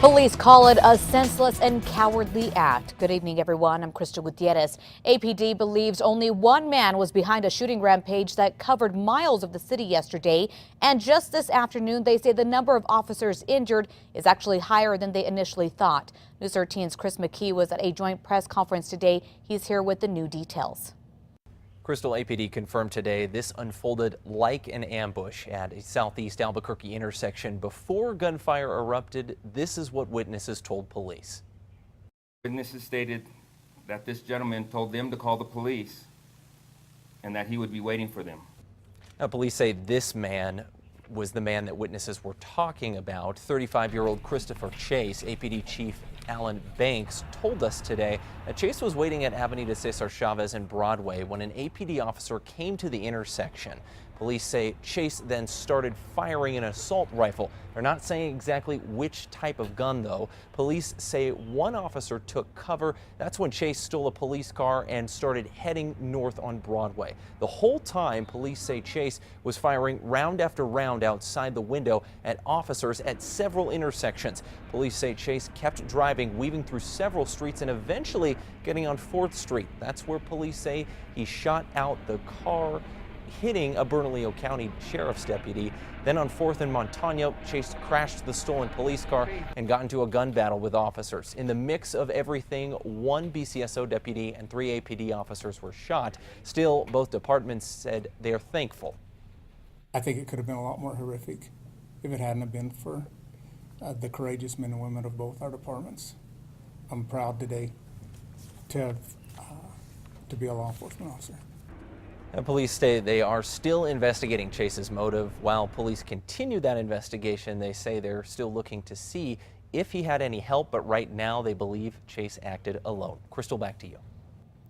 Police call it a senseless and cowardly act. Good evening, everyone. I'm Crystal Gutierrez. APD believes only one man was behind a shooting rampage that covered miles of the city yesterday. And just this afternoon, they say the number of officers injured is actually higher than they initially thought. News 13's Chris McKee was at a joint press conference today. He's here with the new details. Crystal, APD confirmed today this unfolded like an ambush at a southeast Albuquerque intersection. Before gunfire erupted, this is what witnesses told police. Witnesses stated that this gentleman told them to call the police and that he would be waiting for them. Now, police say this man was the man that witnesses were talking about. 35-year-old Christopher Chase. APD Chief Alan Banks told us today that Chase was waiting at Avenida Cesar Chavez and Broadway when an APD officer came to the intersection. Police say Chase then started firing an assault rifle. They're not saying exactly which type of gun, though. Police say one officer took cover. That's when Chase stole a police car and started heading north on Broadway. The whole time, police say Chase was firing round after round outside the window at officers at several intersections. Police say Chase kept driving, weaving through several streets, and eventually getting on 4th Street. That's where police say he shot out the car, hitting a Bernalillo County Sheriff's deputy. Then on 4th and Montano, Chase crashed the stolen police car and got into a gun battle with officers. In the mix of everything, one BCSO deputy and 3 APD officers were shot. Still, both departments said they are thankful. I think it could have been a lot more horrific if it hadn't have been for the courageous men and women of both our departments. I'm proud today to be a law enforcement officer. Police say they are still investigating Chase's motive. While police continue that investigation, they say they're still looking to see if he had any help, but right now they believe Chase acted alone. Crystal, back to you.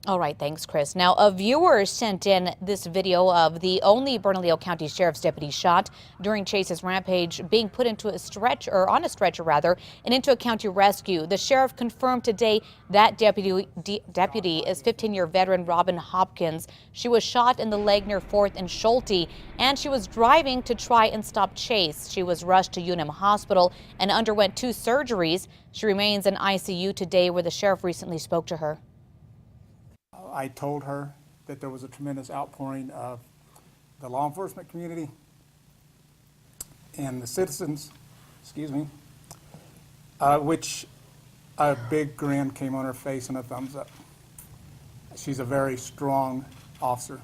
All right, thanks, Chris. Now, a viewer sent in this video of the only Bernalillo County Sheriff's deputy shot during Chase's rampage being put into a stretcher, and into a county rescue. The sheriff confirmed today that deputy is 15-year veteran Robin Hopkins. She was shot in the leg near 4th and Schulte, and she was driving to try and stop Chase. She was rushed to UNM Hospital and underwent 2 surgeries. She remains in ICU today, where the sheriff recently spoke to her. I told her that there was a tremendous outpouring of the law enforcement community and the citizens, which a big grin came on her face and a thumbs up. She's a very strong officer.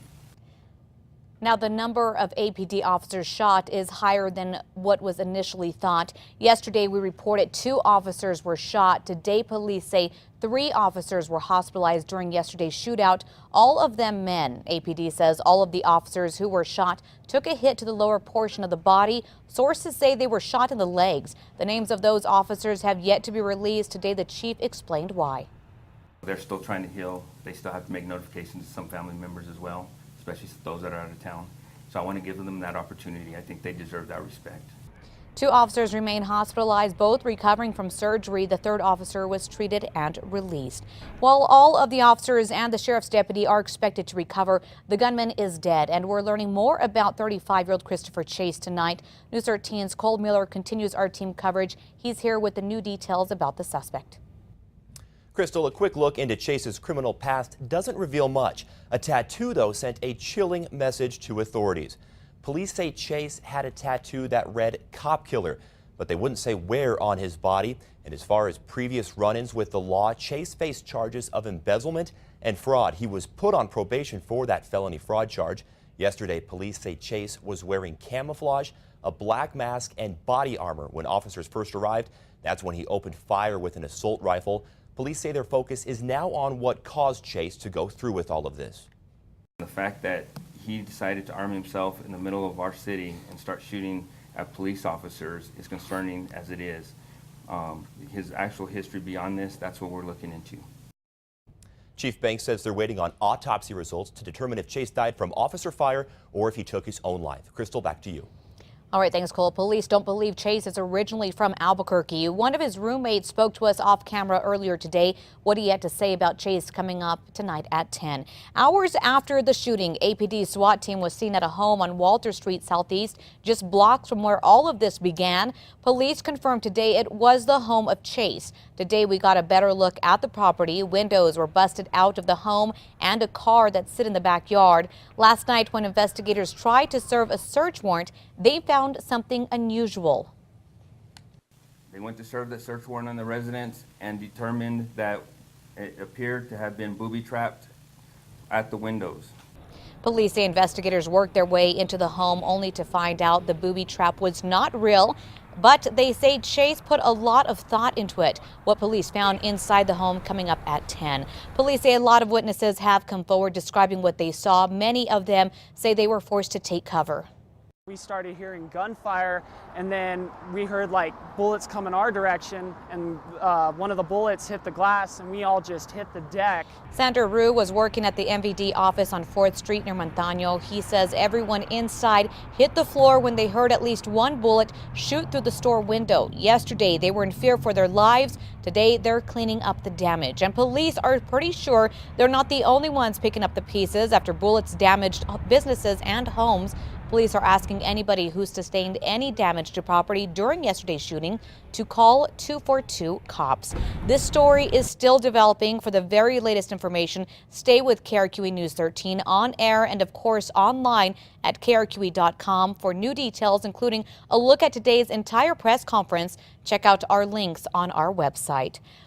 Now, the number of APD officers shot is higher than what was initially thought. Yesterday, we reported 2 officers were shot. Today, police say 3 officers were hospitalized during yesterday's shootout, all of them men. APD says all of the officers who were shot took a hit to the lower portion of the body. Sources say they were shot in the legs. The names of those officers have yet to be released. Today, the chief explained why. They're still trying to heal. They still have to make notifications to some family members as well, especially those that are out of town. So I want to give them that opportunity. I think they deserve that respect. 2 officers remain hospitalized, both recovering from surgery. The 3rd officer was treated and released. While all of the officers and the sheriff's deputy are expected to recover, the gunman is dead, and we're learning more about 35-year-old Christopher Chase tonight. News 13's Cole Miller continues our team coverage. He's here with the new details about the suspect. Crystal, a quick look into Chase's criminal past doesn't reveal much. A tattoo, though, sent a chilling message to authorities. Police say Chase had a tattoo that read "Cop Killer," but they wouldn't say where on his body. And as far as previous run-ins with the law, Chase faced charges of embezzlement and fraud. He was put on probation for that felony fraud charge. Yesterday, police say Chase was wearing camouflage, a black mask, and body armor when officers first arrived. That's when he opened fire with an assault rifle. Police say their focus is now on what caused Chase to go through with all of this. The fact that he decided to arm himself in the middle of our city and start shooting at police officers is concerning as it is. His actual history beyond this, that's what we're looking into. Chief Banks says they're waiting on autopsy results to determine if Chase died from officer fire or if he took his own life. Crystal, back to you. All right, thanks, Cole. Police don't believe Chase is originally from Albuquerque. One of his roommates spoke to us off camera earlier today. What he had to say about Chase coming up tonight at 10. Hours after the shooting, APD SWAT team was seen at a home on Walter Street Southeast, just blocks from where all of this began. Police confirmed today it was the home of Chase. Today we got a better look at the property. Windows were busted out of the home and a car that sit in the backyard. Last night, when investigators tried to serve a search warrant, they found something unusual. They went to serve the search warrant on the residence and determined that it appeared to have been booby-trapped at the windows. Police say investigators worked their way into the home only to find out the booby trap was not real, but they say Chase put a lot of thought into it. What police found inside the home coming up at 10. Police say a lot of witnesses have come forward describing what they saw. Many of them say they were forced to take cover. We started hearing gunfire, and then we heard like bullets coming our direction, and one of the bullets hit the glass, and we all just hit the deck. Sandra Rue was working at the MVD office on 4th Street near Montano. He says everyone inside hit the floor when they heard at least one bullet shoot through the store window. Yesterday, they were in fear for their lives. Today, they're cleaning up the damage. And police are pretty sure they're not the only ones picking up the pieces after bullets damaged businesses and homes. Police are asking anybody who sustained any damage to property during yesterday's shooting to call 242-COPS. This story is still developing. For the very latest information, stay with KRQE News 13 on air and, of course, online at krqe.com for new details, including a look at today's entire press conference. Check out our links on our website.